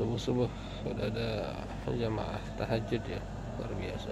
subuh-subuh sudah ada jamaah tahajud ya, luar biasa.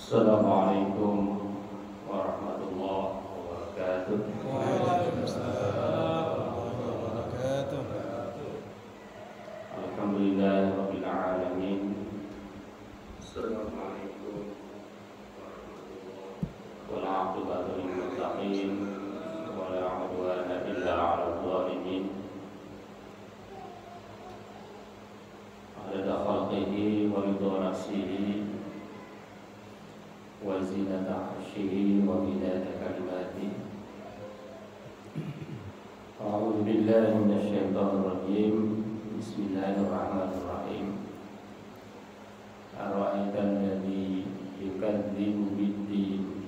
Assalamualaikum warahmatullahi wabarakatuh. Waalaikumsalam warahmatullahi wabarakatuh. Alhamdulillahirabbil alamin. Assalamualaikum warahmatullahi wabarakatuh. Wal 'aqibatu lil muttaqin wa la 'udwana illa 'alal zalimin. Adada khalqihi wa ridha nafsihi wa zinata 'arsyihi wa midada kalimatihi. A'udzu billahi minasy syaithanir rajim. Bismillahirrahmanirrahim. Ara'aital ladzi yukadzibu bid-din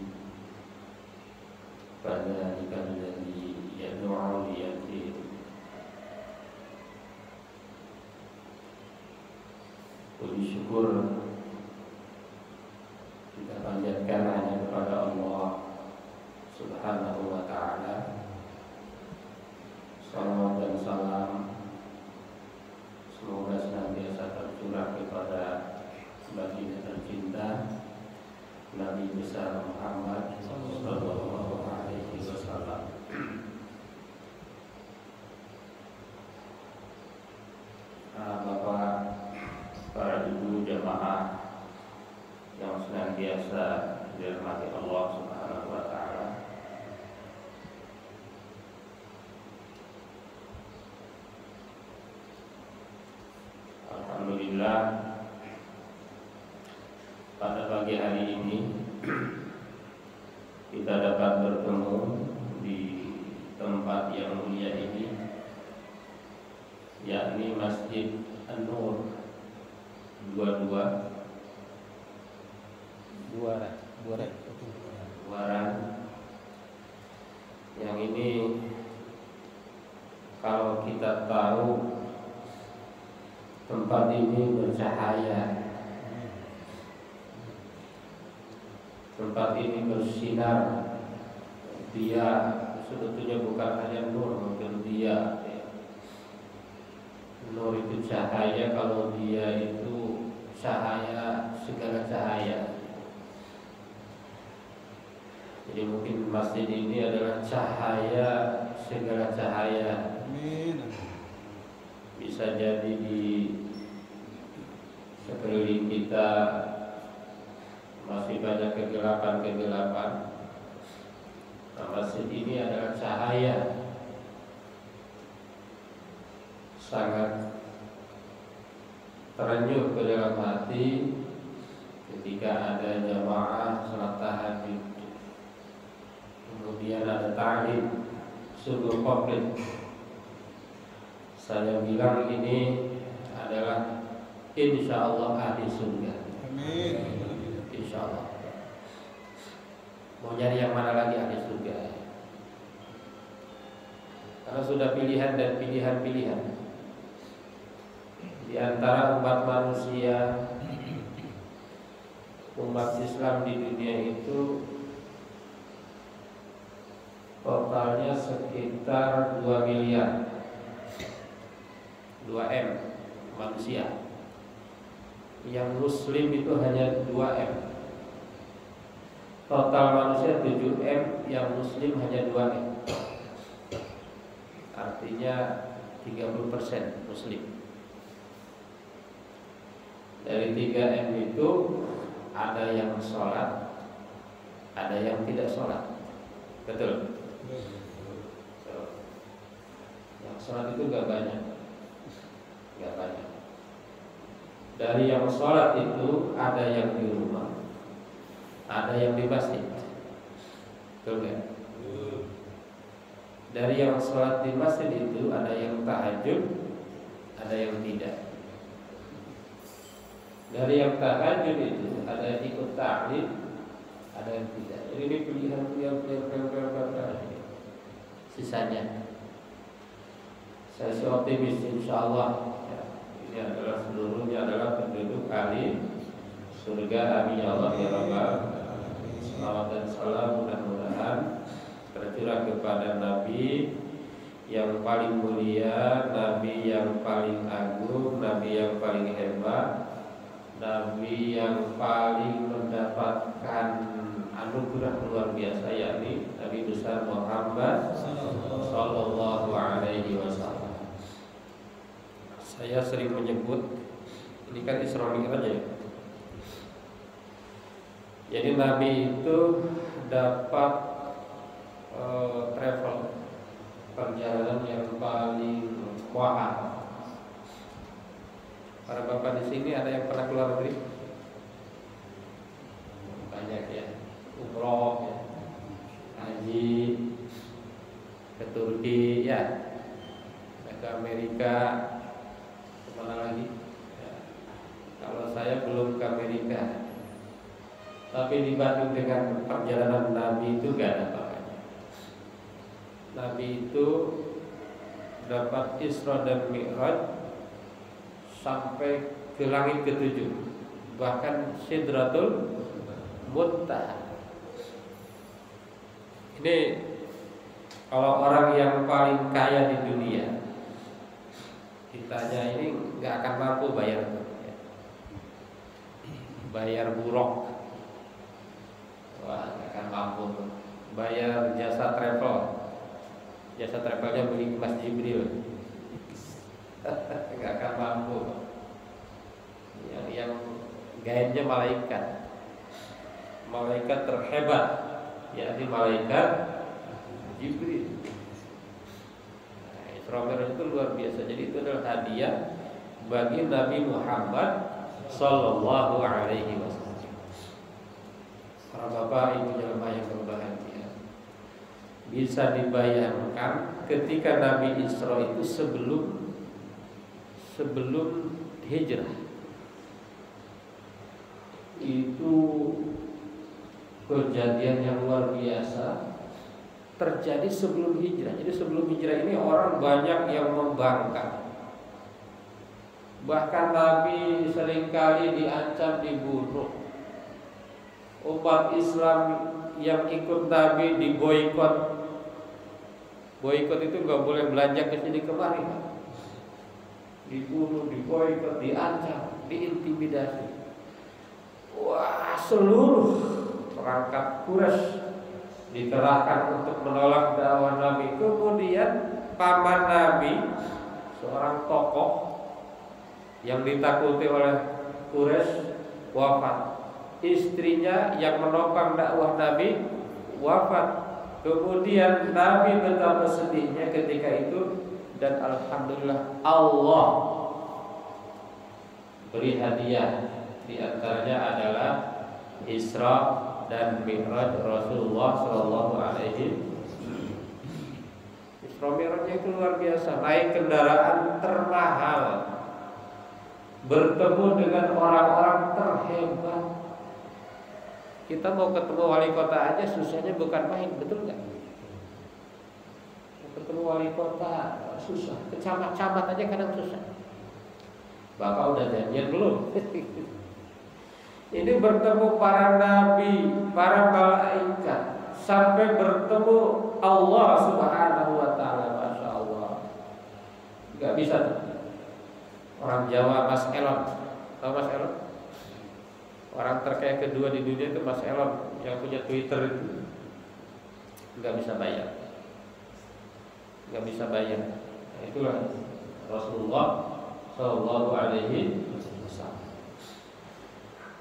fadzalikal ladzi yad'u al-yatim. Puji syukur kita panjatkan hanya kepada Allah Subhanahu wa ta'ala. Salawat dan salam semoga senantiasa tercurah kepada baginda tercinta Nabi besar Muhammad sallallahu alaihi wasallam. Bapak, para ibu jamaah yang senantiasa dirahmati Allah Subhanahu wa ta'ala. Alhamdulillah, pada pagi hari ini kita dapat bertemu di tempat yang mulia ini, yakni Masjid An-Nur 22 Buaran. Yang ini kalau kita tahu tempat ini bercahaya, tempat ini bersinar. Dia sebetulnya bukan hanya nur, mungkin dia nur itu cahaya, kalau dia itu cahaya, segala cahaya. Jadi mungkin masjid ini adalah cahaya, segala cahaya. Amin. Bisa jadi di sekeliling kita masih banyak kegelapan-kegelapan. Nah, masjid ini adalah cahaya, sangat terenyuh ke dalam hati ketika ada jamaah salat tahajud, kemudian ada ta'lim, sungguh komplit. Saya bilang ini adalah insya Allah ahli surga. Amin. Insya Allah. Mau nyari yang mana lagi ahli surga? Karena sudah pilihan dan pilihan-pilihan. Di antara umat manusia, umat Islam di dunia itu totalnya sekitar 2 miliar 2M manusia. Yang muslim itu hanya 2M. Total manusia 7M, yang muslim hanya 2M. Artinya 30% muslim. Dari 3M itu ada yang sholat, ada yang tidak sholat. Betul? Yang sholat itu gak banyak. Gak banyak. Dari yang sholat itu ada yang di rumah, ada yang di masjid. Betul gak? Dari yang sholat di masjid itu ada yang tahajud, ada yang tidak. Dari yang tahajud itu ada yang ikut ta'lim, ada yang tidak. Jadi ini pilihan. Sisanya saya sih optimis insya-Allah ya, ini adalah seluruhnya adalah penduduk ahli surga. Amin ya Allah ya Rabbal. Salawat dan salam mudah-mudahan tercurah kepada Nabi yang paling mulia, Nabi yang paling agung, Nabi yang paling hebat, Nabi yang paling mendapatkan anugerah luar biasa, yakni Nabi besar Muhammad Sallallahu Alaihi Wasallam. Saya sering menyebut ini kan Isra Mi'raj ya. Jadi Nabi itu dapat travel perjalanan yang paling mahal. Para bapak di sini ada yang pernah keluar negeri? Banyak ya. Umroh, ya. Haji, ke Turki, ya, ke Amerika, kemana lagi? Ya. Kalau saya belum ke Amerika, tapi dibanding dengan perjalanan Nabi itu gak ada apa-apa. Nabi itu dapat Isra dan Mi'raj sampai ke langit ke-7, bahkan Sidratul Muntaha. Ini kalau orang yang paling kaya di dunia ditanya ini nggak akan mampu bayar buruk, wah nggak akan mampu. Bayar jasa travelnya beli Mas Jibril, nggak akan mampu. Yang guide-nya malaikat terhebat, yakni malaikat Jibril. Isra Mi'raj itu luar biasa. Jadi itu adalah hadiah bagi Nabi Muhammad Sallallahu Alaihi Wasallam. Para bapak ibu jemaah yang berbahagia, bisa dibayangkan ketika Nabi Isra itu sebelum hijrah, itu kejadian yang luar biasa terjadi sebelum hijrah. Jadi sebelum hijrah ini orang banyak yang membangkang. Bahkan Nabi seringkali diancam dibunuh. Umat Islam yang ikut Nabi diboikot. Boikot itu nggak boleh belanja ke sini kemari. Dibunuh, diboikot, diancam, diintimidasi. Wah, seluruh perangkat Quraisy dikerahkan untuk menolak dakwah Nabi. Kemudian paman Nabi, seorang tokoh yang ditakuti oleh Quraisy, wafat. Istrinya yang menopang dakwah Nabi wafat. Kemudian Nabi betapa sedihnya ketika itu, dan alhamdulillah Allah beri hadiah. Di antaranya adalah Isra dan Mi'raj Rasulullah Shallallahu Alaihi. Isra Mi'rajnya itu luar biasa, naik kendaraan termahal, bertemu dengan orang-orang terhebat. Kita mau ketemu wali kota aja susahnya bukan main, betul nggak? Ketemu wali kota susah, ke camat aja kadang susah. Bapak udah janjian belum? Ini bertemu para nabi, para malaikat, sampai bertemu Allah Subhanahu wa taala. Masya Allah. Gak bisa tuh. Orang Jawa Mas Elon. Tahu Mas Elon? Orang terkaya kedua di dunia itu Mas Elon yang punya Twitter itu. Gak bisa bayar. Gak bisa bayar. Nah, itulah Rasulullah Shallallahu Alaihi Wasallam.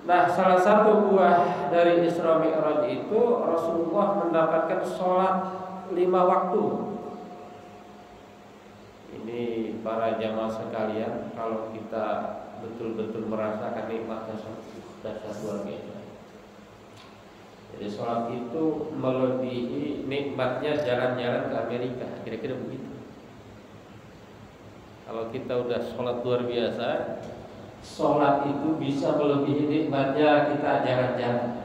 Nah, salah satu buah dari Isra Mi'raj itu Rasulullah mendapatkan sholat 5 waktu. Ini para jamaah sekalian, kalau kita betul-betul merasakan nikmatnya dahsyat luar biasa. Jadi sholat itu melebihi nikmatnya jalan-jalan ke Amerika, kira-kira begitu. Kalau kita udah sholat luar biasa, sholat itu bisa melebihi nikmatnya kita jalan-jalan.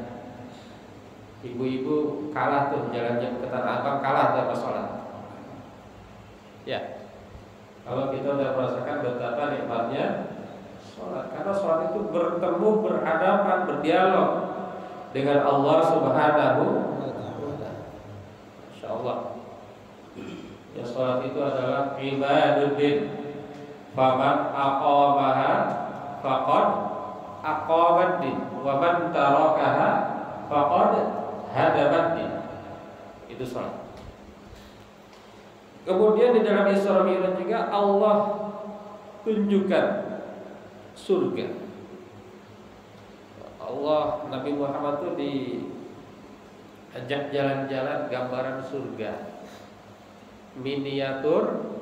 Ibu-ibu kalah tuh jalan-jalan ke Tanah Abang, kalah tanpa sholat. Ya, kalau kita udah merasakan betapa nikmatnya sholat, karena sholat itu bertemu, berhadapan, berdialog dengan Allah Subhanahu wa Ta'ala. Masya Allah. Ya, sholat itu adalah ibaduddin. Faman aqamaha faqad aqamaddin wa man tarakaha faqad hadamaddin. Itu sholat. Kemudian di dalam Isra Mi'raj juga Allah tunjukkan surga. Allah, Nabi Muhammad tuh diajak jalan-jalan gambaran surga, miniatur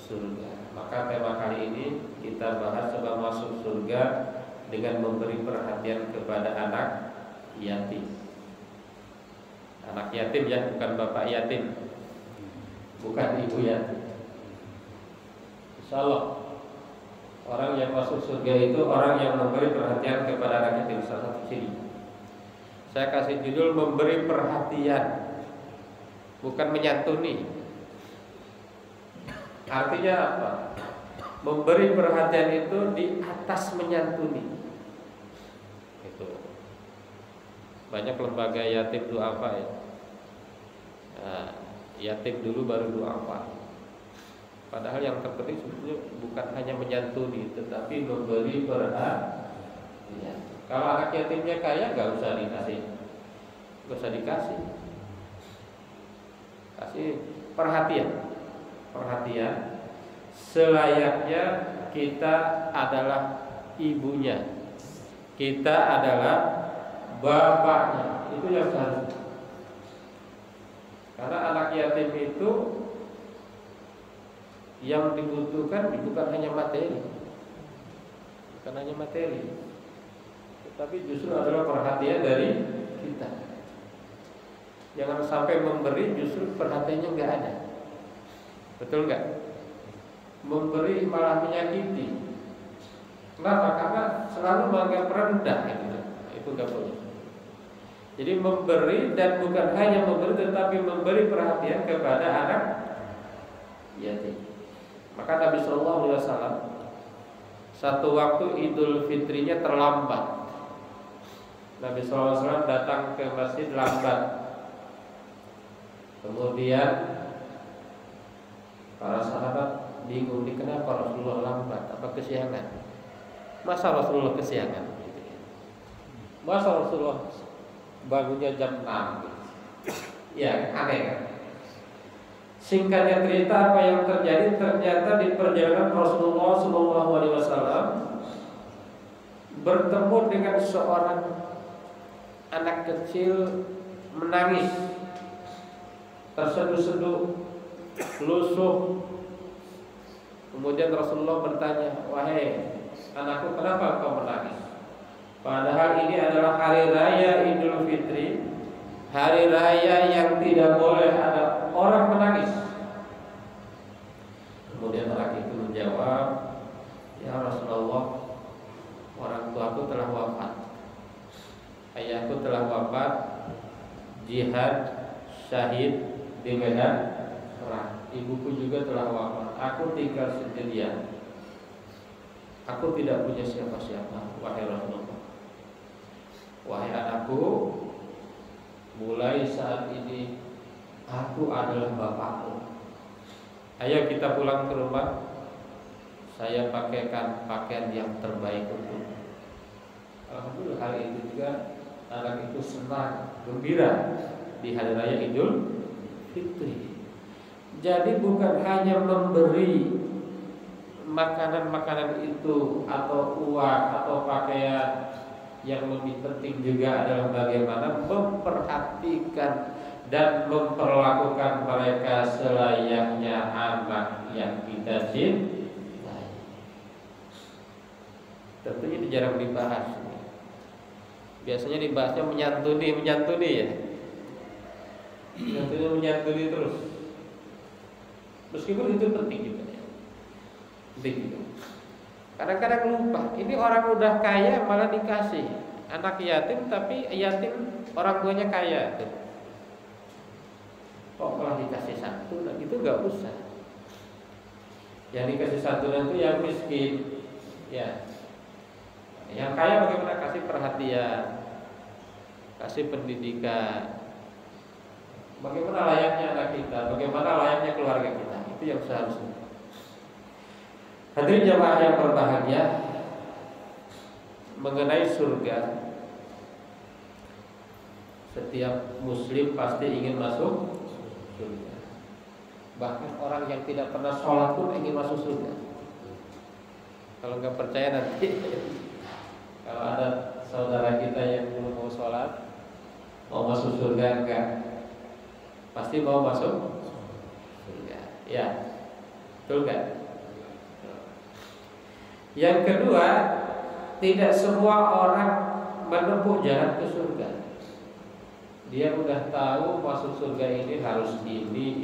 surga. Maka tema kali ini kita bahas sebab masuk surga dengan memberi perhatian kepada anak yatim. Anak yatim ya, bukan bapak yatim, bukan ibu yatim. Insyaallah orang yang masuk surga itu orang yang memberi perhatian kepada anak yatim. Salah satu ciri. Saya kasih judul memberi perhatian, bukan menyantuni. Artinya apa? Memberi perhatian itu di atas menyantuni. Itu banyak lembaga yatim duafa ya. Nah, yatim dulu baru duafa. Padahal yang terpenting sebetulnya bukan hanya menyantuni, tetapi memberi perhatian. Kalau anak yatimnya kaya, nggak usah dikasih, kasih perhatian. Perhatian selayaknya kita adalah ibunya, kita adalah bapaknya. Itu yang seharusnya. Karena anak yatim itu yang dibutuhkan bukan hanya materi, tetapi justru adalah perhatian dari kita. Jangan sampai memberi justru perhatiannya nggak ada. Betul nggak? Memberi malah menyakiti. Kenapa? Karena selalu menganggap rendah gitu. Itu nggak boleh. Jadi memberi dan bukan hanya memberi, tetapi memberi perhatian kepada anak yatim. Maka Nabi Shallallahu Alaihi Wasallam satu waktu Idul Fitrinya terlambat. Nabi Shallallahu Alaihi Wasallam datang ke masjid lambat. Kemudian para sahabat bingung, kenapa Rasulullah lambat? Apa kesiangan? Masa Rasulullah kesiangan? Masa Rasulullah bangunnya jam 6? Ya, aneh kan? Singkatnya cerita apa yang terjadi, ternyata di perjalanan Rasulullah SAW bertemu dengan seorang anak kecil menangis, terseduh-seduh, lusuh. Kemudian Rasulullah bertanya, wahai anakku, kenapa kau menangis? Padahal ini adalah hari raya Idul Fitri, hari raya yang tidak boleh ada orang menangis. Kemudian anak itu menjawab, ya Rasulullah, orang tuaku telah wafat, ayahku telah wafat, jihad, syahid di medan perang, ibuku juga telah wafat, aku tinggal sendirian, aku tidak punya siapa-siapa. Wahai Rasulullah, wahai anakku, mulai saat ini aku adalah bapakmu. Ayo kita pulang ke rumah, saya pakaikan pakaian yang terbaik untukmu. Alhamdulillah, hari itu juga anak itu senang, gembira di hari raya Idul Fitri. Jadi bukan hanya memberi makanan-makanan itu atau uang atau pakaian, yang lebih penting juga adalah bagaimana memperhatikan dan memperlakukan mereka selayaknya anak yang kita cintai. Tentunya ini jarang dibahas. Biasanya dibahasnya menyantuni ya. Menyantuni terus. Meskipun itu penting juga ya. Penting juga. Kadang-kadang lupa. Ini orang udah kaya malah dikasih. Anak yatim tapi yatim orang tuanya kaya. Kok malah dikasih santunan? Itu gak usah. Yang dikasih santunan itu yang miskin, ya. Yang kaya bagaimana? Kasih perhatian, kasih pendidikan. Bagaimana layaknya anak kita, bagaimana layaknya keluarga kita, itu yang seharusnya. Hadirin jamaah yang berbahagia, mengenai surga, setiap muslim pasti ingin masuk surga. Bahkan orang yang tidak pernah sholat pun ingin masuk surga. Kalau nggak percaya nanti kalau ada saudara kita yang belum mau sholat, mau masuk surga enggak? Pasti mau masuk surga. Ya, betul nggak? Yang kedua, tidak semua orang menempuh jalan ke surga. Dia udah tahu masuk surga ini harus ini.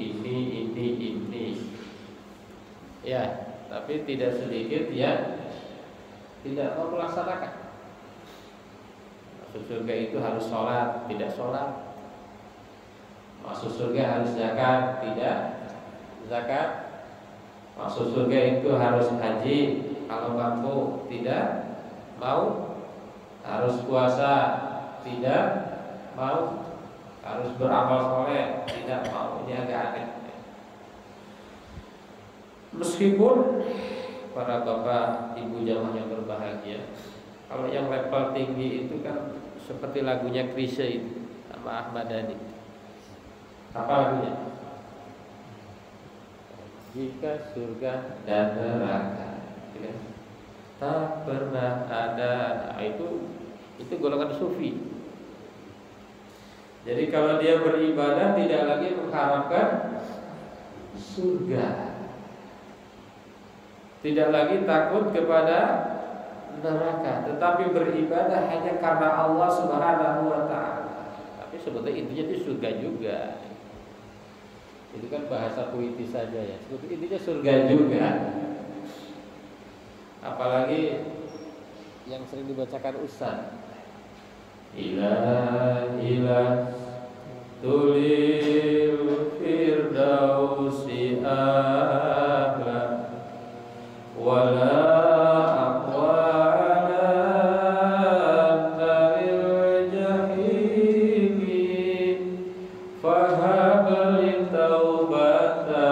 Ya, tapi tidak sedikit ya tidak mau melaksanakan. Masuk surga itu harus sholat, tidak sholat. Masuk surga harus zakat, tidak zakat. Masuk surga itu harus haji, kalau mampu, tidak mau. Harus puasa, tidak mau. Harus beramal soleh, tidak mau. Ini agak aneh. Meskipun para bapak, ibu jamaah yang berbahagia, kalau yang level tinggi itu kan seperti lagunya Krisye itu sama Ahmad Dhani. Apa lagunya? Jika surga dan neraka tak pernah ada. Nah, itu golongan sufi. Jadi kalau dia beribadah tidak lagi mengharapkan surga, tidak lagi takut kepada neraka, tetapi beribadah hanya karena Allah Subhanahu wa ta'ala. Tapi sebetulnya intinya itu surga juga. Itu kan bahasa puitis saja ya. Sebetulnya intinya surga juga. Apalagi yang sering dibacakan ustaz, Ilah tulil firdausi ahla wala aqwala taril jahimi fahab li taubata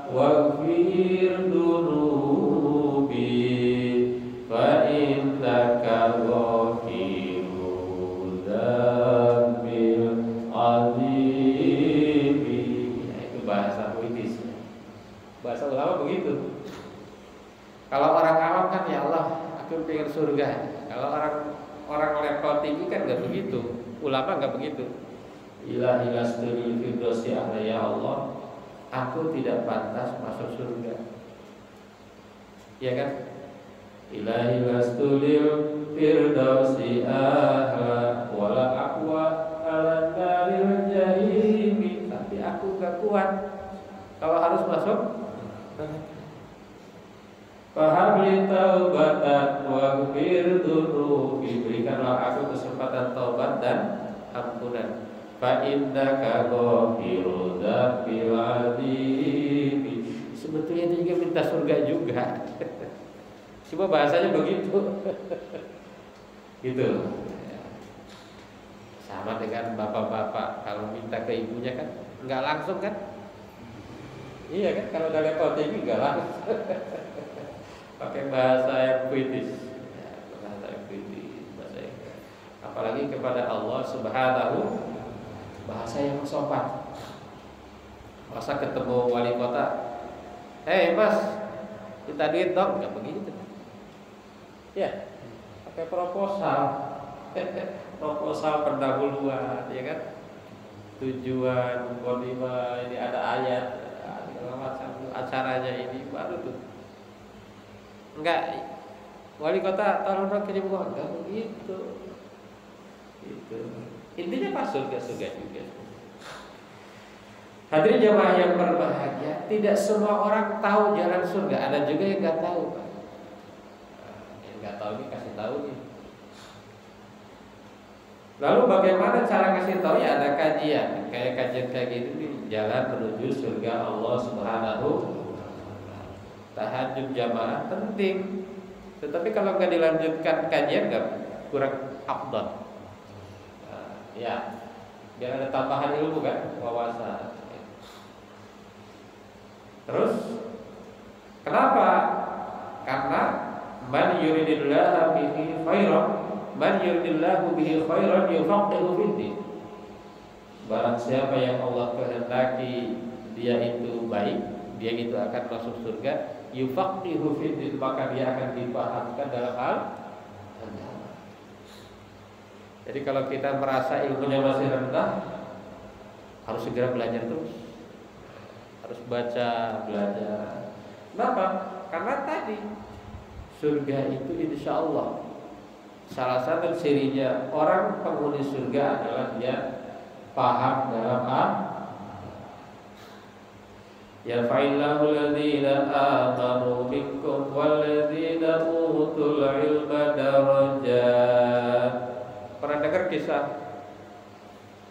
waghfir dunubi fa innaka bahasa ulama begitu. Kalau orang awam kan ya Allah, aku pengen surga. Kalau orang level tinggi kan nggak begitu. Ulama nggak begitu. Ilahi lastul firdausi ahla, ya Allah, aku tidak pantas masuk surga. Ya kan? Ilahi lastu lil firdausi ahla wala aqwa ala naril jahimi. Tapi aku gak kuat kalau harus masuk. Fahabli taubatan wa ghfir dzunubi. Berikanlah aku kesempatan taubat dan ampunan. Fa innaka ghafirud dzambil adzim. Sebetulnya itu juga minta surga juga. Cuma bahasanya begitu. Gitu. Sama dengan bapak-bapak kalau minta ke ibunya kan enggak langsung kan? Iya kan, kalau udah level tinggi enggak langsung. Pakai bahasa yang puitis, ya, bahasa yang puitis, bahasa yang, apalagi kepada Allah Subhanahu, bahasa yang sopan. Masa ketemu wali kota, mas, minta duit dong, nggak begitu. Ya, pakai proposal, proposal pendahuluan, ya kan? Tujuan, konima, ini ada ayat, segala macam acaranya ini baru tuh. Enggak, wali kota tolong dong kirim uang, enggak begitu. Gitu. Intinya pas surga juga. Hadirin jamaah yang berbahagia, tidak semua orang tahu jalan surga. Ada juga yang enggak tahu, Pak. Yang enggak tahu ini kasih tahu nih. Lalu bagaimana cara kasih tahu? Ya ada kajian, kayak kajian kayak gitu nih, jalan menuju surga Allah Subhanahu. Tahajud jamaah penting, tetapi kalau nggak dilanjutkan kajian nggak, kurang afdal. Ya, biar ada tambahan ilmu kan, wawasan. Terus, kenapa? Karena man yuridillahu bihi khairan yufaqihu fiddin. Barang siapa yang Allah kehendaki dia itu baik, dia itu akan masuk surga. Yufaqihu fiddin, maka dia akan dipahamkan dalam hal agama. Jadi kalau kita merasa ilmunya masih rendah, harus segera belajar terus. Harus baca, belajar. Kenapa? Karena tadi surga itu insya Allah salah satu cirinya orang penghuni surga adalah dia paham dalam hal. Yarfa'illahu alladhina amanu minkum walladhina utul ilma darajat. Pernah dengar kisah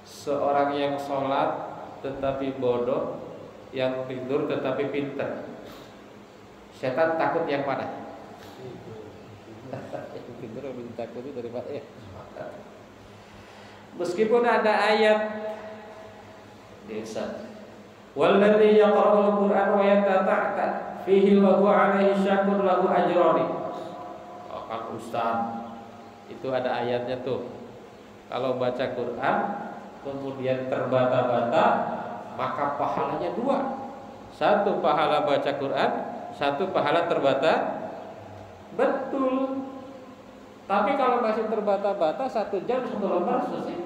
seorang yang sholat tetapi bodoh, yang tidur tetapi pintar? Setan takut yang mana? Yang tidur lebih takut daripada ya. Meskipun ada ayat desa walladzi yaqra'ul Qur'an wa yatata'ta fihi wa huwa 'alaihi syakur lahu ajrani. Oh, kan Ustaz, itu ada ayatnya tuh. Kalau baca Quran kemudian terbata-bata, maka pahalanya dua. Satu pahala baca Quran, satu pahala terbata. Betul. Tapi kalau masih terbata-bata 1 jam 1 lembar selesai.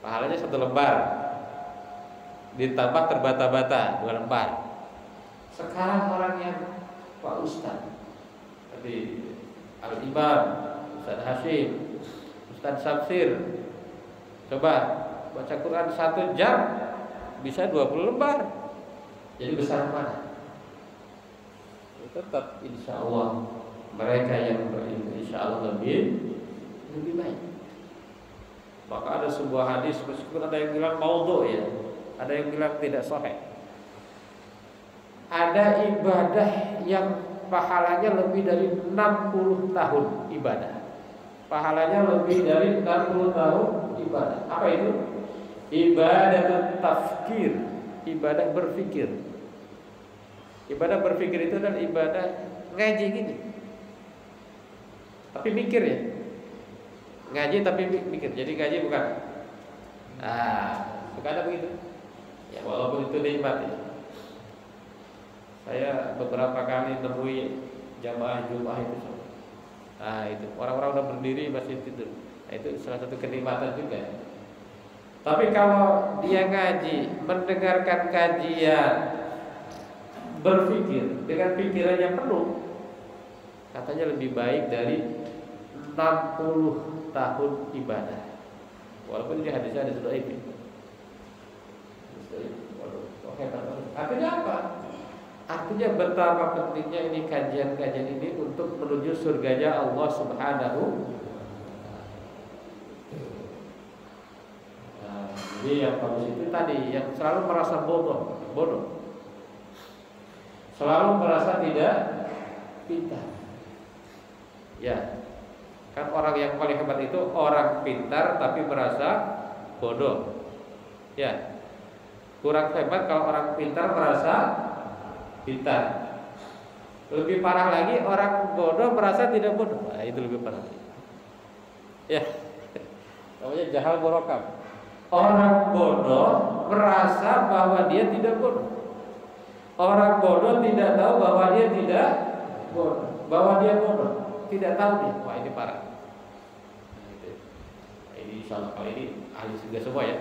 Pahalanya 1 lembar. Ditambah terbata-bata 2 lembar. Sekarang orang yang Pak Ustaz, tadi Al-Imam, Ustaz Hashim, Ustaz Samsir, coba baca Quran 1 jam bisa 20 lembar. Jadi besar mana? Tetap insya Allah mereka yang berilmu insya Allah lebih baik. Maka ada sebuah hadis, meskipun ada yang bilang maudhu ya, ada yang bilang tidak sahih. Ada ibadah yang pahalanya lebih dari 60 tahun ibadah. Pahalanya lebih dari 60 tahun ibadah. Apa itu? Ibadah tafkir, ibadah berfikir. Ibadah berfikir itu adalah ibadah ngaji gini, tapi mikir ya. Ngaji tapi mikir. Jadi ngaji bukan ada begitu. Ya walaupun itu nikmat ya. Saya beberapa kali nemui jamaah Jumat itu. Itu orang-orang udah berdiri masih tidur. Itu salah satu kenikmatan juga. Tapi kalau dia ngaji, mendengarkan kajian, berpikir dengan pikirannya penuh, katanya lebih baik dari 60 tahun ibadah. Walaupun ini hadisnya ada dhaif. Artinya apa? Artinya betapa pentingnya ini kajian-kajian ini untuk menuju surganya Allah Subhanahu. Jadi yang bagus itu tadi, yang selalu merasa bodoh, selalu merasa tidak pintar. Ya, kan orang yang paling hebat itu orang pintar tapi merasa bodoh. Ya, kurang hebat kalau orang pintar merasa pintar. Lebih parah lagi orang bodoh merasa tidak bodoh. Nah, itu lebih parah. Ya, namanya jahal murokab. Orang bodoh merasa bahwa dia tidak bodoh. Orang bodoh tidak tahu bahwa dia tidak bodoh, bahwa dia bodoh, tidak tahu dia. Wah, ini parah. Nah, ini insyaallah kali ini ahli surga semua ya.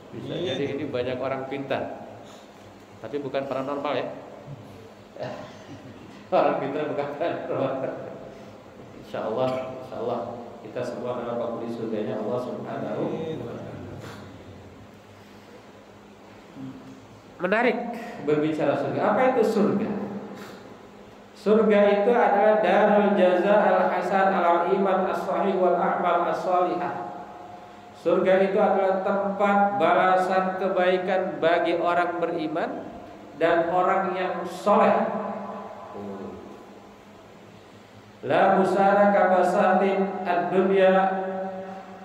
Bisa jadi ini banyak orang pintar, tapi bukan paranormal ya. Orang pintar bukan paranormal. Insyaallah kita semua adalah penghuni surganya Allah Subhanahu. Menarik berbicara surga. Apa itu surga? Surga itu adalah darul jaza al-hasan al-iman as-sahih wal a'mal as-salihah. Surga itu adalah tempat balasan kebaikan bagi orang beriman dan orang yang soleh. La busara kabasatin ad-dunya,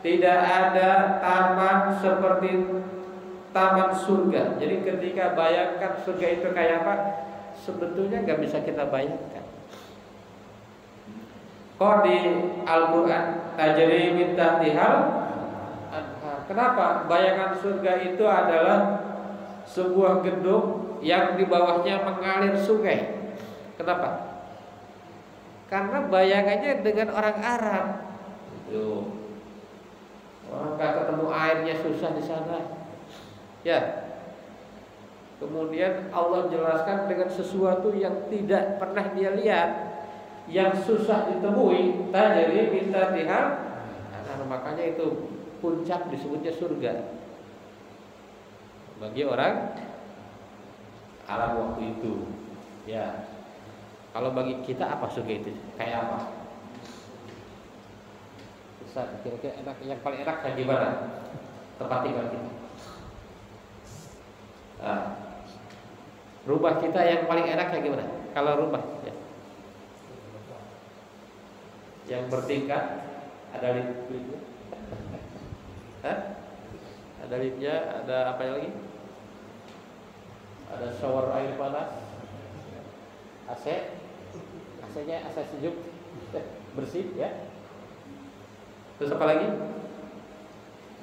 tidak ada taman seperti taman surga. Jadi ketika bayangkan surga itu kayak apa, sebetulnya nggak bisa kita bayangkan. Kok di Al-Quran tajri min tahtihal anhar. Kenapa? Bayangan surga itu adalah sebuah gedung yang di bawahnya mengalir sungai. Kenapa? Karena bayangannya dengan orang Arab. Itu orang nggak ketemu airnya susah di sana. Ya. Kemudian Allah jelaskan dengan sesuatu yang tidak pernah dia lihat, yang susah ditemui, tajri min tahtihal. Nah, makanya itu puncak disebutnya surga bagi orang Arab waktu itu. Ya. Kalau bagi kita apa surga itu? Kayak apa? Bisa kira-kira enak, yang paling enak kayak gimana? Tempat tinggal kita. Nah, rumah kita yang paling enak kayak gimana? Kalau rumah ya. Yang bertingkat, ada liftnya. Hah? Ada liftnya, ada apa lagi? Ada shower air panas, AC-nya AC sejuk, bersih ya. Terus apa lagi?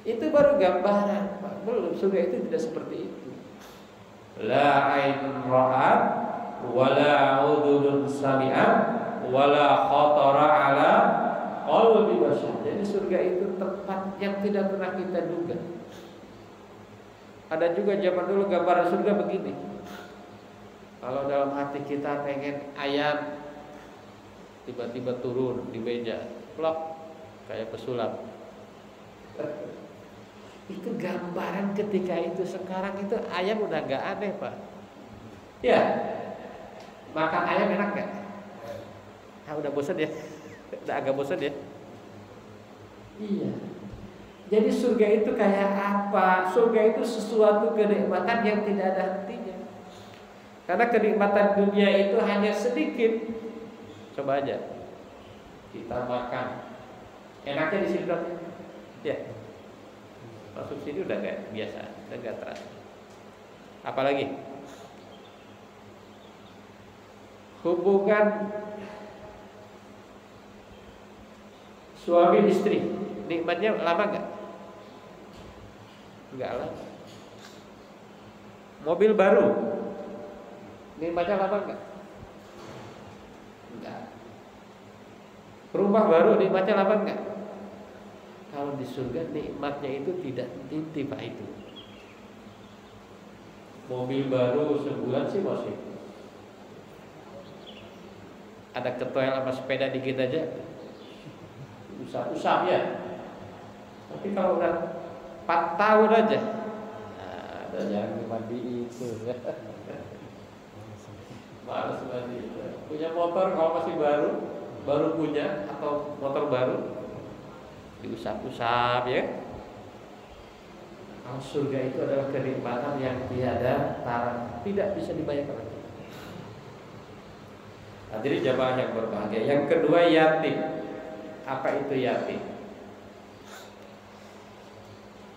Itu baru gambaran, Pak. Belum, surga itu tidak seperti itu. La ainun ra'at wala udhunun sami'at wala khatara ala qalbi bashar. Jadi surga itu tempat yang tidak pernah kita duga. Ada juga zaman dulu gambaran surga begini. Kalau dalam hati kita pengen ayam, tiba-tiba turun di meja, plok, kayak pesulap. Itu gambaran ketika itu. Sekarang itu ayam udah gak aneh, Pak. Ya, makan ayam enak gak? Ah, udah bosan ya. Udah agak bosan ya. Iya. Jadi surga itu kayak apa? Surga itu sesuatu kenikmatan yang tidak ada hentinya. Karena kenikmatan dunia itu hanya sedikit. Coba aja kita makan, enaknya di sini dong. Ya, masuk sini udah gak biasa, udah gak terasa. Apalagi hubungan suami istri, nikmatnya lama gak? Enggak lama. Mobil baru, nikmatnya lama gak? Enggak. Rumah baru, nikmatnya lama enggak? Kalau di surga nikmatnya itu tidak henti, Pak. Itu mobil baru sebulan sih masih ada ketua sama sepeda dikit aja usap-usap ya. Tapi kalau udah 4 tahun aja, nah, ada yang mandi itu ya. Males mandi. Punya motor kalau masih baru punya atau motor baru diusap-usap ya. Kalau surga itu adalah kenikmatan yang tiada tara, tidak bisa dibayangkan lagi. Hadirin jamaah yang berbahagia. Yang kedua, yatim. Apa itu yatim?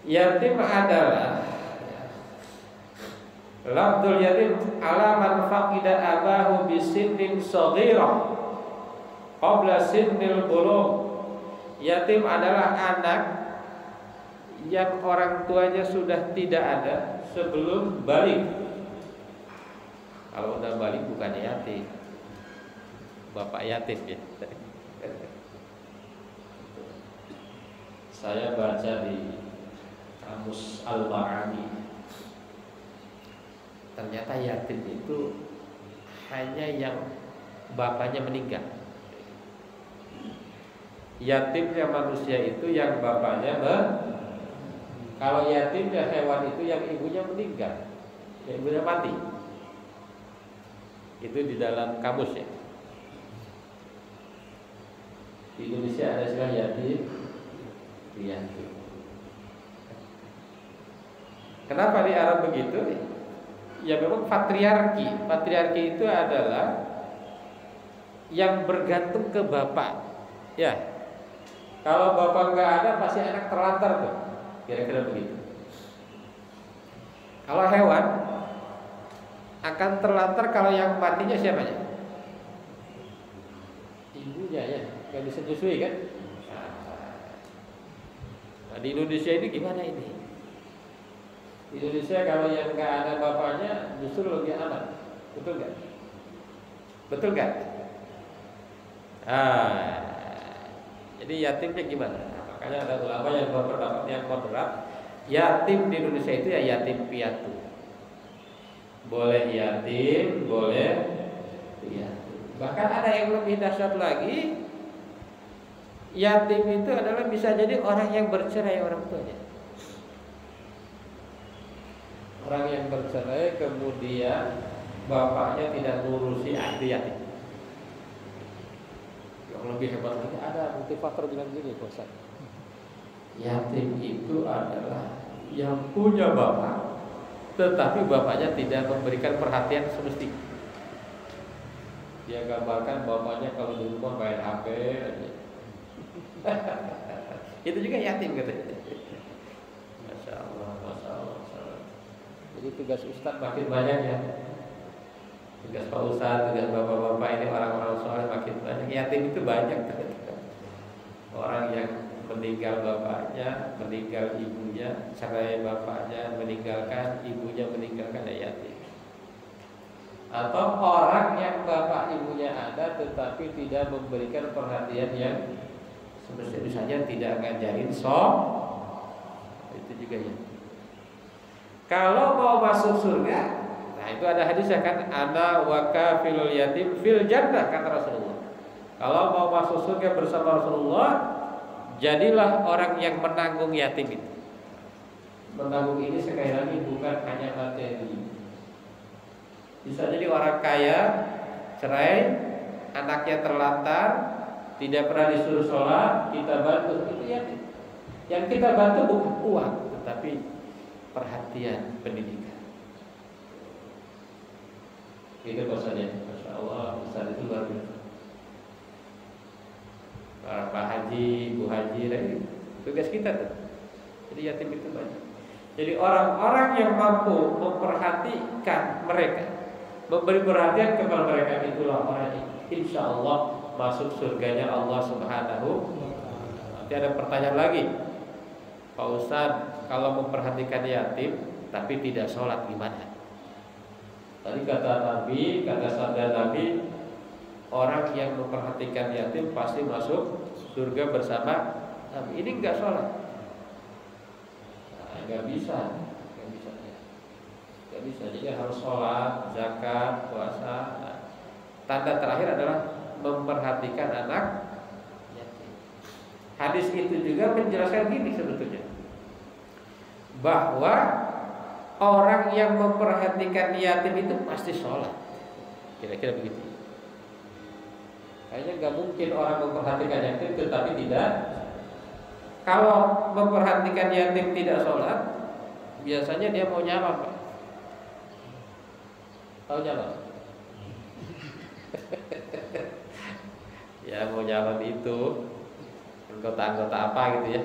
Yatim adalah lafdzul yatim ala man faqida abahu bisinnin shaghirah qabla sinnil bulugh. Yatim adalah anak yang orang tuanya sudah tidak ada sebelum balik. Kalau udah balik bukan yatim, bapak yatim ya. Saya baca di Kamus Al-Ma'ani, ternyata yatim itu hanya yang bapaknya meninggal. Yatimnya manusia itu yang bapaknya kalau yatimnya hewan itu yang ibunya meninggal, yang ibunya mati. Itu di dalam kamus ya. Di Indonesia ada istilah yatim. Kenapa di Arab begitu? Ya memang patriarki. Patriarki itu adalah yang bergantung ke bapak. Ya, kalau bapak nggak ada pasti anak terlantar tuh. Kira-kira begitu. Kalau hewan akan terlantar kalau yang matinya siapanya? Ibunya ya, nggak bisa nyusui kan? Nah, di Indonesia ini gimana ini? Di Indonesia kalau yang nggak ada bapaknya justru lebih aman, betul nggak? Betul nggak? Jadi yatimnya gimana? Makanya ada ulama yang berpendapat yang moderat, yatim di Indonesia itu ya yatim piatu. Boleh yatim, boleh piatu. Bahkan ada yang lebih dahsyat lagi. Yatim itu adalah bisa jadi orang yang bercerai orang tuanya. Orang yang bercerai kemudian bapaknya tidak ngurusi ahli yatim. Yang lebih hebat lagi ada motivator bilang gini, Ustaz. Yatim itu adalah yang punya bapak, tetapi bapaknya tidak memberikan perhatian semestinya. Dia gambarkan bapaknya kalau di rumah main HP aja. Itu juga yatim katanya. Masya Allah, Masya Allah. Jadi tugas Ustadz makin banyak ya. Tugas Pak Ustadz, tugas bapak-bapak ini orang-orang soleh makin banyak. Yatim itu banyak. Orang yang meninggal bapaknya, meninggal ibunya, cerai bapaknya, meninggalkan ibunya, meninggalkan yatim. Atau orang yang bapak ibunya ada tetapi tidak memberikan perhatian yang semestinya, misalnya tidak ngajarin itu juga ya. Kalau mau masuk surga, nah itu ada hadisnya kan, ana wa kafilul yatim fil jannah, kata Rasulullah. Kalau mau masuk surga bersama Rasulullah, jadilah orang yang menanggung yatim itu. Menanggung ini sekali lagi bukan hanya materi. Bisa jadi orang kaya, cerai, anaknya terlantar, tidak pernah disuruh sholat, kita bantu, itu yatim. Yang kita bantu bukan uang, tetapi perhatian, pendidikan. Itu maksudnya, Masya Allah, Ustaz itu luar biasa. Pak Haji, Bu Haji, tugas kita tuh. Jadi yatim itu banyak. Jadi orang-orang yang mampu memperhatikan mereka, memberi perhatian kepada mereka, itulah orang yang insya Allah masuk surganya Allah Subhanahu. Nanti ada pertanyaan lagi, Pak Ustadz, kalau memperhatikan yatim tapi tidak sholat gimana? Tadi kata Nabi, kata sabda Nabi, orang yang memperhatikan yatim pasti masuk surga bersama Nabi. Ini enggak sholat, enggak bisa. Jadi harus sholat, zakat, puasa. Tanda terakhir adalah memperhatikan anak yatim. Hadis itu juga menjelaskan gini sebetulnya, bahwa orang yang memperhatikan yatim itu pasti sholat. Kira-kira begitu. Kayaknya nggak mungkin orang memperhatikan yatim tetapi tidak. Kalau memperhatikan yatim tidak sholat, biasanya dia mau nyala, Pak. Tahu nyala? Ya mau nyalon itu anggota-anggota apa gitu ya.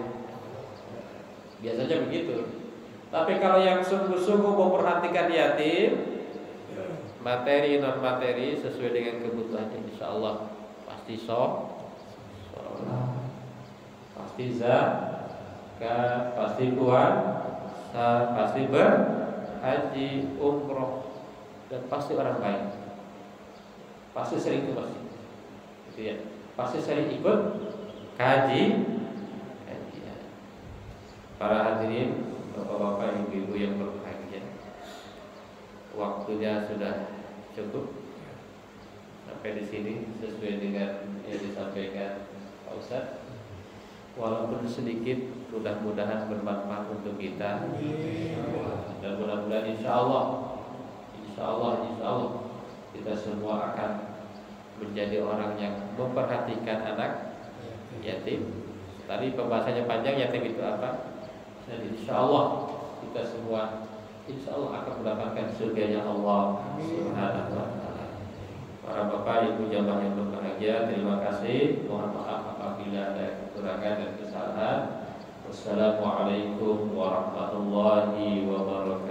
Biasanya begitu. Tapi kalau yang sungguh-sungguh memperhatikan yatim, materi non materi sesuai dengan kebutuhannya, insya Allah pasti sholat, pasti zakat, pasti puasa, pasti berhaji, umroh, dan pasti orang baik. Pasti sering itu pasti. Gitu ya. Pasti sering ikut kajian. Para hadirin, bapak-bapak, ibu-ibu yang berbahagia, waktunya sudah cukup. Sampai di sini sesuai dengan yang disampaikan Pak Ustadz. Walaupun sedikit, mudah-mudahan bermanfaat untuk kita. Dan mudah-mudahan insya Allah kita semua akan menjadi orang yang memperhatikan anak yatim. Tadi pembahasannya panjang, yatim itu apa? Dan insya Allah kita semua akan mendapatkan surganya Allah Subhanahu wa Ta'ala. Para bapak ibu jamaah yang berbahagia, terima kasih. Mohon maaf apabila ada kekurangan dan kesalahan. Wassalamualaikum warahmatullahi wabarakatuh.